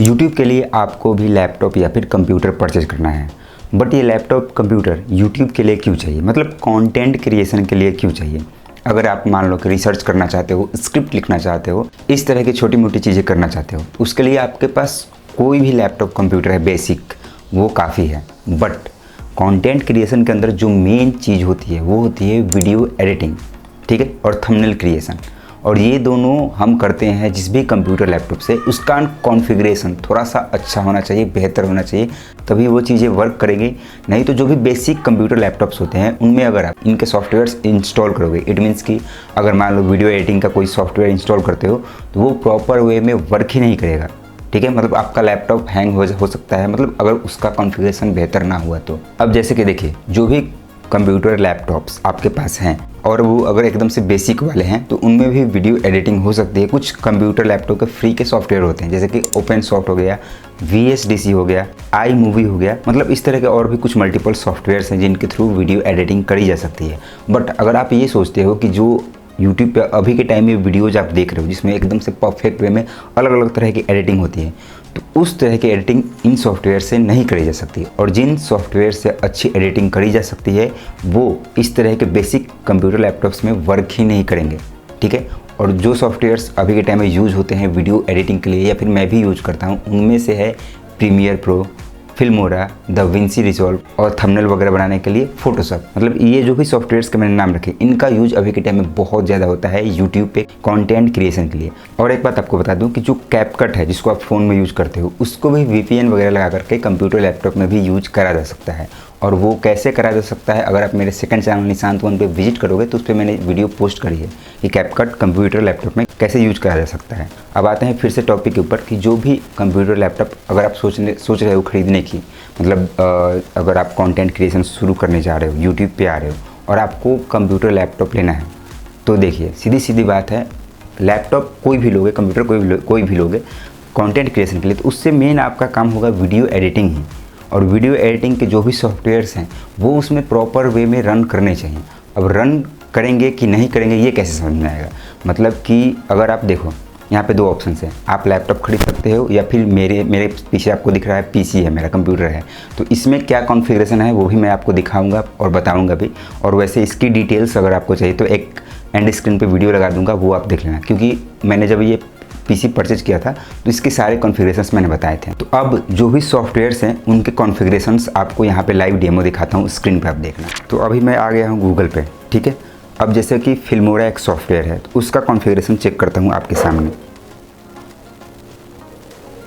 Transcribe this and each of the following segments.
YouTube के लिए आपको भी लैपटॉप या फिर कंप्यूटर परचेज करना है, बट ये लैपटॉप कंप्यूटर YouTube के लिए क्यों चाहिए, मतलब कंटेंट क्रिएशन के लिए क्यों चाहिए। अगर आप मान लो कि रिसर्च करना चाहते हो, स्क्रिप्ट लिखना चाहते हो, इस तरह की छोटी मोटी चीज़ें करना चाहते हो, उसके लिए आपके पास कोई भी लैपटॉप कंप्यूटर है बेसिक, वो काफ़ी है। बट कंटेंट क्रिएशन के अंदर जो मेन चीज़ होती है वो होती है वीडियो एडिटिंग, ठीक है, और थंबनेल क्रिएशन। और ये दोनों हम करते हैं जिस भी कंप्यूटर लैपटॉप से, उसका कॉन्फ़िगरेशन थोड़ा सा अच्छा होना चाहिए, बेहतर होना चाहिए, तभी वो चीज़ें वर्क करेंगी। नहीं तो जो भी बेसिक कंप्यूटर लैपटॉप्स होते हैं उनमें अगर आप इनके सॉफ्टवेयर्स इंस्टॉल करोगे, इट मीन्स कि अगर मान लो वीडियो एडिटिंग का कोई सॉफ्टवेयर इंस्टॉल करते हो तो वो प्रॉपर वे में वर्क ही नहीं करेगा, ठीक है। मतलब आपका लैपटॉप हैंग हो सकता है, मतलब अगर उसका कॉन्फ़िगरेशन बेहतर ना हुआ तो। अब जैसे कि देखिए, जो भी कंप्यूटर लैपटॉप्स आपके पास हैं और वो अगर एकदम से बेसिक वाले हैं तो उनमें भी वीडियो एडिटिंग हो सकती है। कुछ कंप्यूटर लैपटॉप के फ्री के सॉफ्टवेयर होते हैं, जैसे कि ओपन सॉफ्ट हो गया, VSDC हो गया, आई मूवी हो गया, मतलब इस तरह के और भी कुछ मल्टीपल सॉफ्टवेयर्स हैं जिनके थ्रू वीडियो एडिटिंग करी जा सकती है। बट अगर आप ये सोचते हो कि जो यूट्यूब पे अभी के टाइम में वीडियोज आप देख रहे हो जिसमें एकदम से परफेक्ट वे में अलग अलग तरह की एडिटिंग होती है, तो उस तरह की एडिटिंग इन सॉफ्टवेयर से नहीं करी जा सकती। और जिन सॉफ्टवेयर से अच्छी एडिटिंग करी जा सकती है वो इस तरह के बेसिक कंप्यूटर लैपटॉप्स में वर्क ही नहीं करेंगे, ठीक है। और जो सॉफ्टवेयर्स अभी के टाइम में यूज़ होते हैं वीडियो एडिटिंग के लिए, या फिर मैं भी यूज़ करता हूँ, उनमें से है Premiere Pro, Filmora, DaVinci Resolve और थंबनेल वगैरह बनाने के लिए फोटोशॉप। मतलब ये जो भी सॉफ्टवेयर्स के मैंने नाम रखे, इनका यूज अभी के टाइम में बहुत ज़्यादा होता है यूट्यूब पे कंटेंट क्रिएशन के लिए। और एक बात आपको बता दूं कि जो कैपकट है जिसको आप फ़ोन में यूज करते हो, उसको भी VPN वगैरह लगा करके कंप्यूटर लैपटॉप में भी यूज करा जा सकता है। और वो कैसे करा जा सकता है, अगर आप मेरे सेकंड चैनल निशांत वन पे विजिट करोगे तो उस पर मैंने वीडियो पोस्ट करी है कि कैपकट कंप्यूटर लैपटॉप में कैसे यूज करा जा सकता है। अब आते हैं फिर से टॉपिक के ऊपर कि जो भी कंप्यूटर लैपटॉप अगर आप सोच रहे हो खरीदने की, मतलब अगर आप कंटेंट क्रिएशन शुरू करने जा रहे हो, यूट्यूब पे आ रहे हो और आपको कंप्यूटर लैपटॉप लेना है, तो देखिए सीधी सीधी बात है, लैपटॉप कोई भी लोगे, कंप्यूटर कोई भी लोगे कंटेंट क्रिएशन के लिए, तो उससे मेन आपका काम होगा वीडियो एडिटिंग ही। और वीडियो एडिटिंग के जो भी सॉफ्टवेयर्स हैं वो उसमें प्रॉपर वे में रन करने चाहिए। अब रन करेंगे कि नहीं करेंगे ये कैसे समझ में आएगा, मतलब कि अगर आप देखो यहाँ पे दो ऑप्शन हैं, आप लैपटॉप खरीद सकते हो या फिर मेरे पीछे आपको दिख रहा है PC है, मेरा कंप्यूटर है, तो इसमें क्या कॉन्फ़िगरेशन है वो भी मैं आपको दिखाऊंगा और बताऊंगा भी। और वैसे इसकी डिटेल्स अगर आपको चाहिए तो एक एंड स्क्रीन पे वीडियो लगा दूंगा, वो आप देख लेना, क्योंकि मैंने जब ये PC परचेज किया था तो इसके सारे कॉन्फ़िगरेशंस मैंने बताए थे। तो अब जो भी सॉफ्टवेयर्स हैं उनके कॉन्फ़िगरेशंस आपको यहाँ पे लाइव डेमो दिखाता हूँ, स्क्रीन पे आप देखना। तो अभी मैं आ गया हूँ गूगल पे, ठीक है। अब जैसे कि फिल्मोरा एक सॉफ्टवेयर है तो उसका कॉन्फ़िगरेशन चेक करता हूँ आपके सामने।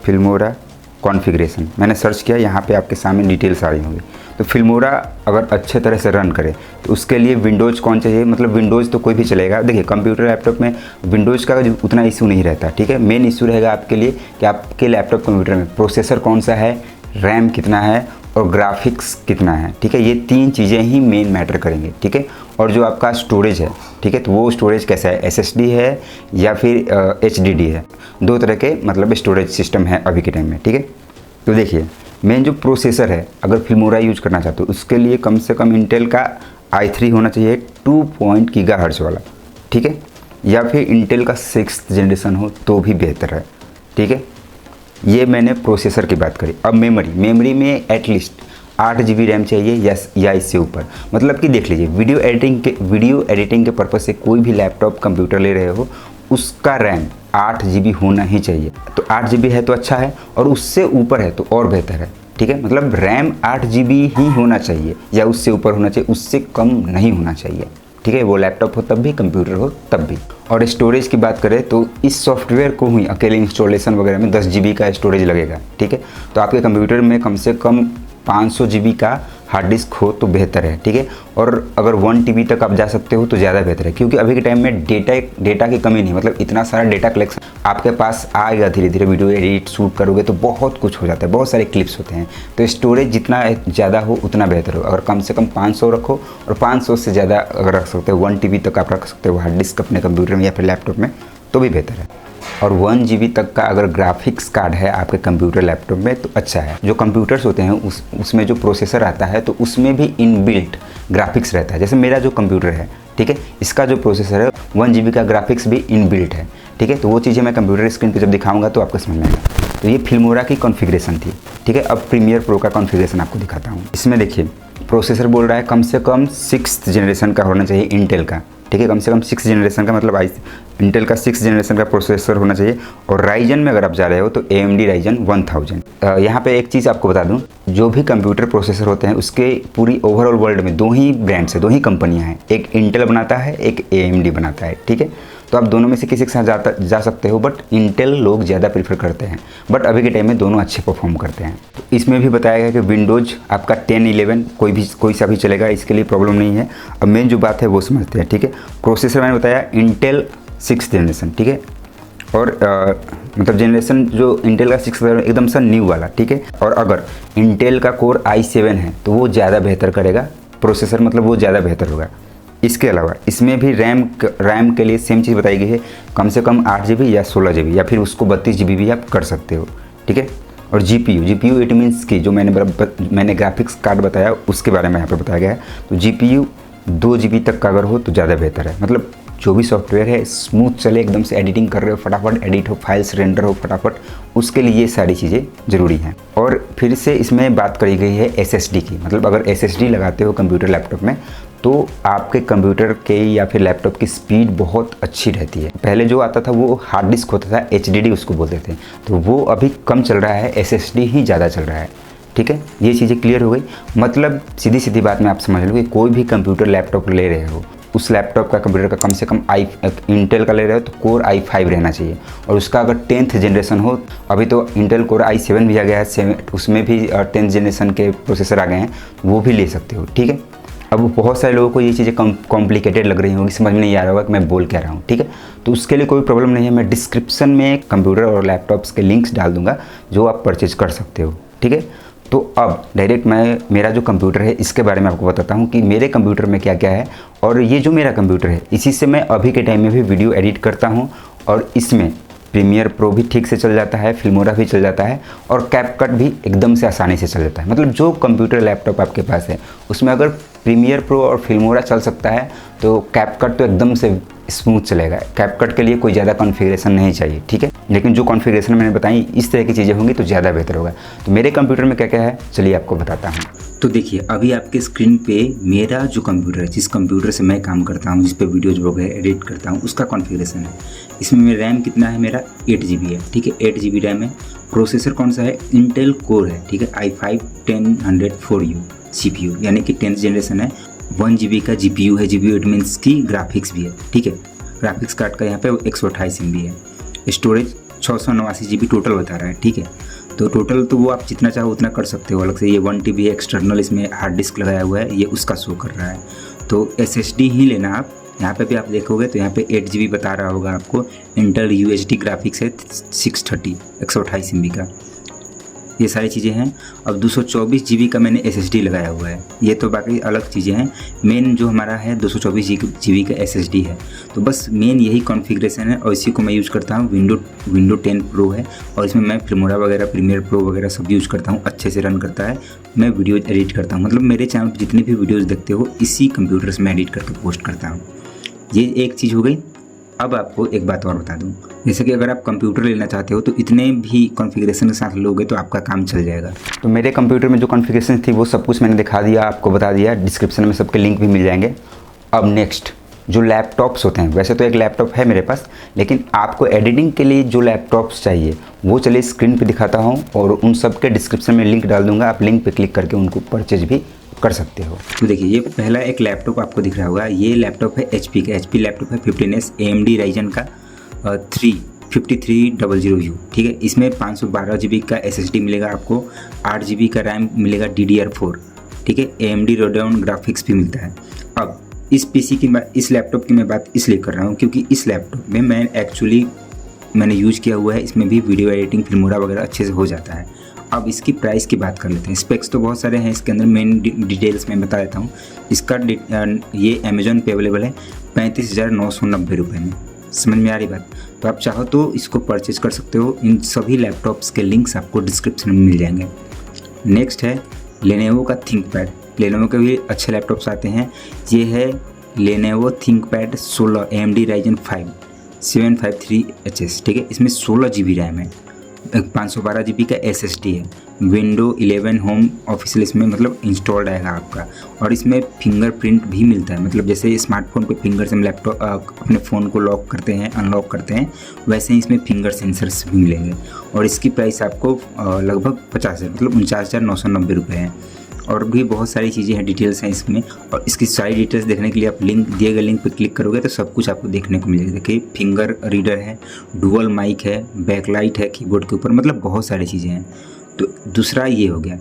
फिल्मोरा कॉन्फ़िगरेशन मैंने सर्च किया, यहाँ पे आपके सामने डिटेल्स आ रही होंगी। तो फिल्मोरा अगर अच्छे तरह से रन करे तो उसके लिए विंडोज़ कौन चाहिए, मतलब विंडोज़ तो कोई भी चलेगा। देखिए कंप्यूटर लैपटॉप में विंडोज़ का उतना इशू नहीं रहता, ठीक है। मेन इशू रहेगा आपके लिए कि आपके लैपटॉप कंप्यूटर में प्रोसेसर कौन सा है, रैम कितना है और ग्राफिक्स कितना है, ठीक है। ये तीन चीज़ें ही मेन मैटर करेंगे, ठीक है। और जो आपका स्टोरेज है, ठीक है, तो वो स्टोरेज कैसा है, SSD है या फिर HDD है, दो तरह के मतलब स्टोरेज सिस्टम है अभी के टाइम में, ठीक है। तो देखिए मेन जो प्रोसेसर है, अगर फिल्मोरा यूज करना चाहते हो उसके लिए कम से कम इंटेल का i3 होना चाहिए 2 GHz वाला, ठीक है, या फिर इंटेल का 6th जनरेशन हो तो भी बेहतर है, ठीक है। ये मैंने प्रोसेसर की बात करी। अब मेमोरी में एटलीस्ट 8 GB रैम चाहिए या इससे ऊपर। मतलब कि देख लीजिए वीडियो एडिटिंग के पर्पज़ से कोई भी लैपटॉप कंप्यूटर ले रहे हो उसका रैम 8 GB होना ही चाहिए। तो 8 GB है तो अच्छा है, और उससे ऊपर है तो और बेहतर है, ठीक है। मतलब रैम 8 GB ही होना चाहिए या उससे ऊपर होना चाहिए, उससे कम नहीं होना चाहिए, ठीक है। वो लैपटॉप हो तब भी, कंप्यूटर हो तब भी। और स्टोरेज की बात करें तो इस सॉफ्टवेयर को ही अकेले इंस्टॉलेशन वगैरह में 10 GB का स्टोरेज लगेगा, ठीक है। तो आपके कंप्यूटर में कम से कम 500 GB का हार्ड डिस्क हो तो बेहतर है, ठीक है। और अगर 1 TB तक आप जा सकते हो तो ज़्यादा बेहतर है, क्योंकि अभी के टाइम में डेटा की कमी नहीं, मतलब इतना सारा डेटा कलेक्शन आपके पास आएगा धीरे धीरे। वीडियो एडिट शूट करोगे तो बहुत कुछ हो जाता है, बहुत सारे क्लिप्स होते हैं, तो स्टोरेज जितना ज़्यादा हो उतना बेहतर हो। अगर कम से कम 500 रखो, और 500 से ज़्यादा अगर रख सकते हो, 1 TB तक आप रख सकते हो हार्ड डिस्क अपने कंप्यूटर में या फिर लैपटॉप में, तो भी बेहतर है। और 1 GB तक का अगर ग्राफिक्स कार्ड है आपके कंप्यूटर लैपटॉप में तो अच्छा है। जो कंप्यूटर्स होते हैं उसमें जो प्रोसेसर आता है तो उसमें भी इनबिल्ट ग्राफिक्स रहता है। जैसे मेरा जो कंप्यूटर है, ठीक है, इसका जो प्रोसेसर है 1 GB का ग्राफिक्स भी इनबिल्ट है, ठीक ठीक है। तो वो चीज़ें मैं कंप्यूटर स्क्रीन पे जब दिखाऊंगा तो आपको समझ में आएगा। तो ये फिल्मोरा की कॉन्फ़िगरेशन थी, ठीक है। अब प्रीमियर प्रो का कॉन्फ़िगरेशन आपको दिखाता हूँ। इसमें देखिए प्रोसेसर बोल रहा है कम से कम 6th जनरेशन का होना चाहिए इंटेल का, ठीक है। कम से कम 6th जनरेशन का मतलब इंटेल का 6th जनरेशन का प्रोसेसर होना चाहिए। और राइजन में अगर आप जा रहे हो तो AMD राइजन 1000। यहाँ पे एक चीज़ आपको बता दूँ, जो भी कंप्यूटर प्रोसेसर होते हैं उसके पूरी ओवरऑल वर्ल्ड में 2 ही ब्रांड्स है, 2 ही कंपनियाँ हैं, एक इंटेल बनाता है, एक AMD बनाता है, ठीक है। तो आप दोनों में से किसी के साथ जा सकते हो, बट इंटेल लोग ज़्यादा प्रीफर करते हैं, बट अभी के टाइम में दोनों अच्छे परफॉर्म करते हैं। तो इसमें भी बताया गया कि विंडोज़ आपका 10, 11 कोई सा भी चलेगा, इसके लिए प्रॉब्लम नहीं है। अब मेन जो बात है वो समझते हैं, ठीक है। प्रोसेसर मैंने बताया इंटेल 6th जनरेशन, ठीक है। और मतलब जनरेशन जो इंटेल का 6th एकदम सा न्यू वाला, ठीक है। और अगर इंटेल का कोर i7 है तो वो ज़्यादा बेहतर करेगा प्रोसेसर, मतलब वो ज़्यादा बेहतर होगा। इसके अलावा इसमें भी रैम के लिए सेम चीज़ बताई गई है, कम से कम 8 GB या 16 GB या फिर उसको 32 GB भी आप कर सकते हो, ठीक है। और GPU इट मीन्स की जो मैंने ग्राफिक्स कार्ड बताया उसके बारे में यहाँ पे बताया गया है। तो GPU 2 GB तक का अगर हो तो ज़्यादा बेहतर है, मतलब जो भी सॉफ्टवेयर है स्मूथ चले, एकदम से एडिटिंग कर रहे हो फटाफट एडिट हो, फाइल्स रेंडर हो फटाफट, उसके लिए ये सारी चीज़ें ज़रूरी हैं। और फिर से इसमें बात करी गई है SSD की, मतलब अगर SSD लगाते हो कंप्यूटर लैपटॉप में तो आपके कंप्यूटर के या फिर लैपटॉप की स्पीड बहुत अच्छी रहती है। पहले जो आता था वो हार्ड डिस्क होता था, HDD उसको बोलते थे, तो वो अभी कम चल रहा है, SSD ही ज़्यादा चल रहा है, ठीक है। ये चीज़ें क्लियर हो गई। मतलब सीधी बात में आप समझ लो कि कोई भी कंप्यूटर लैपटॉप ले रहे हो, उस लैपटॉप का कंप्यूटर का कम से कम इंटेल का ले रहे हो तो कोर i5 रहना चाहिए। और उसका अगर 10th जनरेशन हो, अभी तो इंटेल कोर i7 भी आ गया है, उसमें भी 10th जनरेशन के प्रोसेसर आ गए हैं, वो भी ले सकते हो, ठीक है। अब बहुत सारे लोगों को ये चीज़ें कॉम्प्लिकेटेड लग रही होंगी, समझ में नहीं आ रहा होगा कि मैं बोल क्या रहा हूँ, ठीक है। तो उसके लिए कोई प्रॉब्लम नहीं है, मैं डिस्क्रिप्शन में कंप्यूटर और लैपटॉप्स के लिंक्स डाल दूंगा जो आप परचेज कर सकते हो, ठीक है। तो अब डायरेक्ट मैं मेरा जो कंप्यूटर है इसके बारे में आपको बताता हूँ कि मेरे कंप्यूटर में क्या क्या है। और ये जो मेरा कंप्यूटर है इसी से मैं अभी के टाइम में भी वीडियो एडिट करता हूँ, और इसमें प्रीमियर प्रो भी ठीक से चल जाता है, फिल्मोरा भी चल जाता है, और कैपकट भी एकदम से आसानी से चल जाता है। मतलब जो कंप्यूटर लैपटॉप आपके पास है उसमें अगर प्रीमियर प्रो और फिल्मोरा चल सकता है तो कैपकट तो एकदम से स्मूथ चलेगा। कैपकट के लिए कोई ज़्यादा कॉन्फ़िगरेशन नहीं चाहिए, ठीक है। लेकिन जो कॉन्फ़िगरेशन मैंने बताई इस तरह की चीज़ें होंगी तो ज़्यादा बेहतर होगा। तो मेरे कंप्यूटर में क्या क्या है चलिए आपको बताता हूँ। तो देखिए अभी आपके स्क्रीन पे मेरा जो कंप्यूटर है, जिस कंप्यूटर से मैं काम करता हूँ, जिस पे वीडियोज़ वगैरह एडिट करता हूँ, उसका कॉन्फ़िगरेशन है। इसमें मेरा रैम कितना है, मेरा 8 GB है, ठीक है। 8 GB रैम है। प्रोसेसर कौन सा है, इंटेल कोर है, ठीक है। i5-104U CPU, यानी कि 10th जनरेशन है। 1 GB का GPU है, GPU इट मीन्स की ग्राफिक्स भी है, ठीक है। ग्राफिक्स कार्ड का यहाँ पे 128 MB है। स्टोरेज 689 GB टोटल बता रहा है, ठीक है। तो टोटल तो वो आप जितना चाहो उतना कर सकते हो। अलग से ये 1 TB एक्सटर्नल इसमें हार्ड डिस्क लगाया हुआ है, ये उसका शो कर रहा है। तो SSD ही लेना आप। यहाँ पे भी आप देखोगे तो यहाँ पे 8 GB बता रहा होगा आपको। इंटेल UHD ग्राफिक्स है 630 128 MB का, ये सारी चीज़ें हैं। अब 224 GB का मैंने SSD लगाया हुआ है, ये तो बाकी अलग चीज़ें हैं। मेन जो हमारा है 224 GB का SSD है। तो बस मेन यही कॉन्फ़िगरेशन है और इसी को मैं यूज़ करता हूँ। विंडो 10 प्रो है और इसमें मैं फिल्मोरा वगैरह, प्रीमियर प्रो वगैरह सब यूज़ करता हूँ, अच्छे से रन करता है। मैं वीडियो एडिट करता हूँ, मतलब मेरे चैनल पर जितने भी वीडियोज़ देखते हो इसी कंप्यूटर से मैं एडिट करके पोस्ट करता हूँ। ये एक चीज़ हो गई। अब आपको एक बात और बता दूं, जैसे कि अगर आप कंप्यूटर लेना चाहते हो तो इतने भी कॉन्फ़िगरेशन के साथ लोगे तो आपका काम चल जाएगा। तो मेरे कंप्यूटर में जो कॉन्फ़िगरेशन थी वो सब कुछ मैंने दिखा दिया, आपको बता दिया। डिस्क्रिप्शन में सबके लिंक भी मिल जाएंगे। अब नेक्स्ट जो लैपटॉप्स होते हैं, वैसे तो एक लैपटॉप है मेरे पास, लेकिन आपको एडिटिंग के लिए जो लैपटॉप्स चाहिए वो चलिए स्क्रीन पर दिखाता हूँ और उन सब के डिस्क्रिप्शन में लिंक डाल दूँगा। आप लिंक पर क्लिक करके उनको परचेज भी कर सकते हो। तो देखिए ये पहला एक लैपटॉप आपको दिख रहा होगा, ये लैपटॉप है HP का। HP लैपटॉप है 15S AMD राइजन का 5300U, ठीक है। इसमें 512 GB का SSD मिलेगा आपको, 8 GB का रैम मिलेगा DDR4, ठीक है। AMD Radeon ग्राफिक्स भी मिलता है। अब इस PC की इस लैपटॉप की मैं बात इसलिए कर रहा हूँ क्योंकि इस लैपटॉप में मैंने यूज़ किया हुआ है। इसमें भी वीडियो एडिटिंग, फिल्मोरा वगैरह अच्छे से हो जाता है। अब इसकी प्राइस की बात कर लेते हैं। स्पेक्स तो बहुत सारे हैं इसके अंदर, मेन डिटेल्स में बता देता हूँ। इसका ये अमेज़ॉन पे अवेलेबल है 35,990 रुपये में। समझ में आ रही बात? तो आप चाहो तो इसको परचेज कर सकते हो। इन सभी लैपटॉप्स के लिंक्स आपको डिस्क्रिप्शन में मिल जाएंगे। नेक्स्ट है लेनोवो का थिंकपैड। लेनोवो के भी अच्छे लैपटॉप्स आते हैं। ये है Lenovo ThinkPad 16 AMD Ryzen 5 753HS, ठीक है। इसमें 16 GB रैम है, 512 GB का SSD है, विंडो 11 होम ऑफिशियल इसमें मतलब इंस्टॉल्ड आएगा आपका। और इसमें फिंगरप्रिंट भी मिलता है, मतलब जैसे स्मार्टफोन पे फिंगर से हम लैपटॉप अपने फ़ोन को लॉक करते हैं, अनलॉक करते हैं, वैसे ही इसमें फिंगर सेंसर्स भी मिलेंगे। और इसकी प्राइस आपको लगभग 50,000 मतलब 49,990 रुपये है। और भी बहुत सारी चीज़ें हैं, डिटेल्स हैं इसमें। और इसकी सारी डिटेल्स देखने के लिए आप दिए गए लिंक पर क्लिक करोगे तो सब कुछ आपको देखने को मिलेगा। देखिए फिंगर रीडर है, डुअल माइक है, बैकलाइट है कीबोर्ड के ऊपर, मतलब बहुत सारी चीज़ें हैं। तो दूसरा ये हो गया।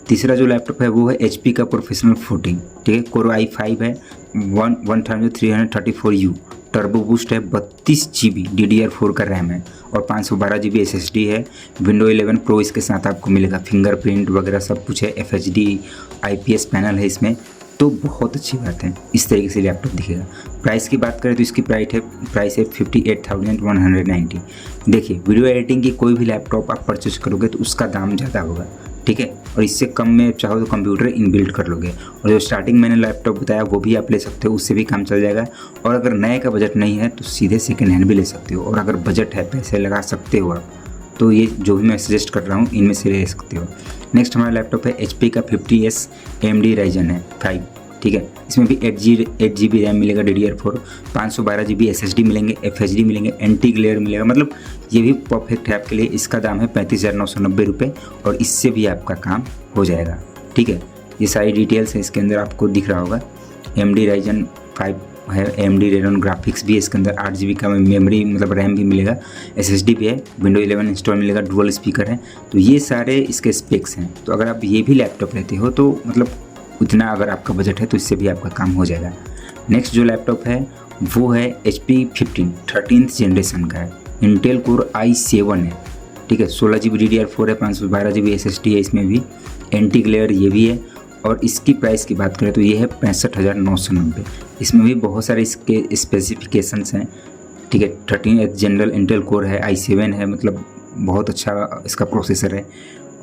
तीसरा जो लैपटॉप है वो है HP का प्रोफेशनल 14, ठीक है। कोर i5 है, 1334U, टर्बो बूस्ट है, 32 GB DDR4 का रैम है और 512 GB SSD है। विंडो 11 प्रो इसके साथ आपको मिलेगा, फिंगरप्रिंट वगैरह सब कुछ है, FHD IPS पैनल है इसमें, तो बहुत अच्छी बात है। इस तरीके से लैपटॉप दिखेगा। प्राइस की बात करें तो इसकी प्राइस है 58,190। देखिए वीडियो एडिटिंग की कोई भी लैपटॉप आप परचेज करोगे तो उसका दाम ज़्यादा होगा, ठीक है। और इससे कम में चाहो तो कंप्यूटर इनबिल्ट कर लोगे। और जो स्टार्टिंग मैंने लैपटॉप बताया वो भी आप ले सकते हो, उससे भी काम चल जाएगा। और अगर नए का बजट नहीं है तो सीधे सेकेंड हैंड भी ले सकते हो। और अगर बजट है, पैसे लगा सकते हो आप, तो ये जो भी मैं सजेस्ट कर रहा हूँ इनमें से ले सकते हो। नेक्स्ट हमारा लैपटॉप है HP का 50S AMD Ryzen है 5, ठीक है। इसमें भी 8 GB रैम मिलेगा DDR4, 512 GB SSD मिलेंगे, FHD मिलेंगे, एंटी ग्लेयर मिलेगा, मतलब ये भी परफेक्ट है आपके लिए। इसका दाम है 35,990 रुपये और इससे भी आपका काम हो जाएगा, ठीक है। ये सारी डिटेल्स है इसके अंदर आपको दिख रहा होगा। AMD Ryzen 5 है, AMD Radeon ग्राफिक्स भी है इसके अंदर, 8 GB का मेमोरी मतलब रैम भी मिलेगा, SSD भी है, विंडो 11 इंस्टॉल मिलेगा, डुअल स्पीकर है। तो ये सारे इसके स्पेक्स हैं। तो अगर आप ये भी लैपटॉप लेते हो तो मतलब उतना अगर आपका बजट है तो इससे भी आपका काम हो जाएगा। नेक्स्ट जो लैपटॉप है वो है HP 15 13th जनरेशन का है, इंटेल कोर i7 है, ठीक है। 16 GB DDR4 है, 512 GB SSD है, इसमें भी एंटी ग्लेयर ये भी है। और इसकी प्राइस की बात करें तो ये है 65,990। इसमें भी बहुत सारे इसके स्पेसिफिकेशंस हैं, ठीक है। 13th जनरल इंटेल कोर है, i7 है, मतलब बहुत अच्छा इसका प्रोसेसर है।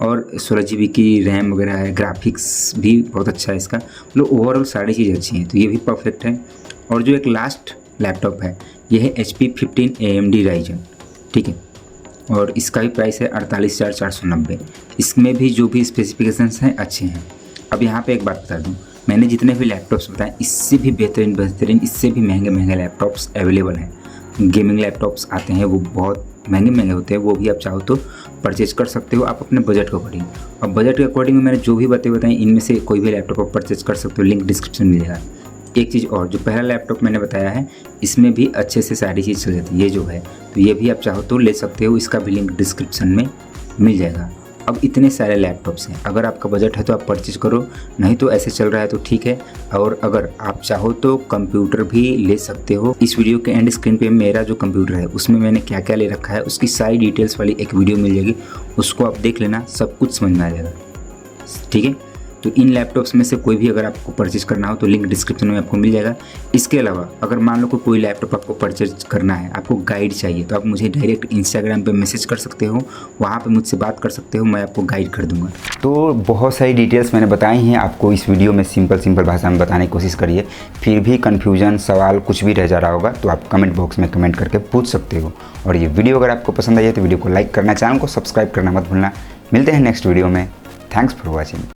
और 16 GB की रैम वगैरह है, ग्राफिक्स भी बहुत अच्छा है इसका, मतलब ओवरऑल सारी चीज़ें अच्छी हैं, तो ये भी परफेक्ट है। और जो एक लास्ट लैपटॉप है ये है HP 15 AMD Ryzen, ठीक है। और इसका भी प्राइस है 48,490। इसमें भी जो भी स्पेसिफिकेशंस हैं अच्छे हैं। अब यहाँ पे एक बात बता दूँ, मैंने जितने भी लैपटॉप्स बताए इससे भी बेहतरीन इससे भी महंगे लैपटॉप्स अवेलेबल हैं। गेमिंग लैपटॉप्स आते हैं, वो बहुत महंगे होते हैं, वो भी आप चाहो तो परचेज कर सकते हो आप अपने बजट के अकॉर्डिंग। और बजट के अकॉर्डिंग मैंने जो भी बातें बताई इनमें से कोई भी लैपटॉप आप परचेज कर सकते हो, लिंक डिस्क्रिप्शन में मिलेगा। एक चीज़ और, जो पहला लैपटॉप मैंने बताया है इसमें भी अच्छे से सारी चीज़ चल जाती है, ये जो है, तो ये भी आप चाहो तो ले सकते हो, इसका भी लिंक डिस्क्रिप्शन में मिल जाएगा। अब इतने सारे लैपटॉप्स हैं, अगर आपका बजट है तो आप परचेज करो, नहीं तो ऐसे चल रहा है तो ठीक है। और अगर आप चाहो तो कंप्यूटर भी ले सकते हो। इस वीडियो के एंड स्क्रीन पे मेरा जो कंप्यूटर है उसमें मैंने क्या क्या ले रखा है उसकी सारी डिटेल्स वाली एक वीडियो मिल जाएगी, उसको आप देख लेना, सब कुछ समझ में आ जाएगा, ठीक है। तो इन लैपटॉप्स में से कोई भी अगर आपको परचेज करना हो तो लिंक डिस्क्रिप्शन में आपको मिल जाएगा। इसके अलावा अगर मान लो कोई लैपटॉप आपको परचेज करना है, आपको गाइड चाहिए, तो आप मुझे डायरेक्ट इंस्टाग्राम पे मैसेज कर सकते हो, वहाँ पे मुझसे बात कर सकते हो, मैं आपको गाइड कर दूँगा। तो बहुत सारी डिटेल्स मैंने बताई हैं आपको इस वीडियो में, सिंपल भाषा में बताने की कोशिश करिए। फिर भी कन्फ्यूजन, सवाल कुछ भी रह जा रहा होगा तो आप कमेंट बॉक्स में कमेंट करके पूछ सकते हो। और ये वीडियो अगर आपको पसंद आई है तो वीडियो को लाइक करना, चैनल को सब्सक्राइब करना मत भूलना। मिलते हैं नेक्स्ट वीडियो में। Thanks for watching.